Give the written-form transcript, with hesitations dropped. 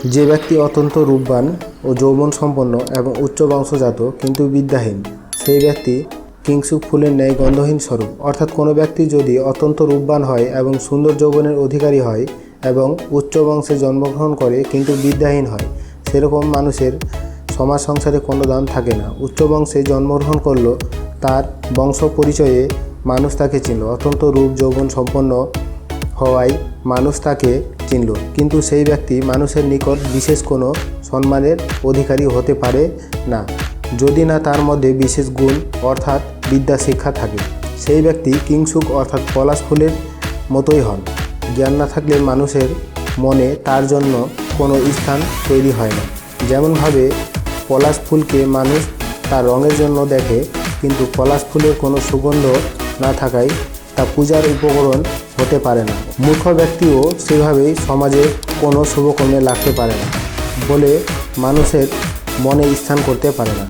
যে ব্যক্তি অত্যন্ত রূপবান ও যৌবন সম্পন্ন এবং উচ্চ বংশজাত কিন্তু বিদ্যাহীন, সেই ব্যক্তি কিংসুক ফুলের ন্যায় গন্ধহীন স্বরূপ। অর্থাৎ কোনো ব্যক্তি যদি অত্যন্ত রূপবান হয় এবং সুন্দর যৌবনের অধিকারী হয় এবং উচ্চ বংশে জন্মগ্রহণ করে কিন্তু বিদ্যাহীন হয়, সেরকম মানুষের সমাজ সংসারে কোনো দাম থাকে না। উচ্চ বংশে জন্মগ্রহণ করলো, তার বংশ পরিচয়ে মানুষ তাকে চিনল, অত্যন্ত রূপ যৌবন সম্পন্ন হওয়ায় মানুষ তাকে চিনল, কিন্তু সেই ব্যক্তি মানুষের নিকট বিশেষ কোনো সম্মানের অধিকারী হতে পারে না যদি না তার মধ্যে বিশেষ গুণ অর্থাৎ বিদ্যা শিক্ষা থাকে। সেই ব্যক্তি কিংসুক অর্থাৎ পলাশ ফুলের মতোই হন। জ্ঞান না থাকলে মানুষের মনে তার জন্য কোনো স্থান তৈরি হয় না। যেমনভাবে পলাশ ফুলকে মানুষ তার রঙের জন্য দেখে, কিন্তু পলাশ ফুলের কোনো সুগন্ধ না থাকায় তা পূজার উপকরণ হতে পারে না। মূর্খ ব্যক্তিও সেভাবেই সমাজে কোনো শুভকর্মে লাগতে পারে না বলে মানুষের মনে স্থান করতে পারে না।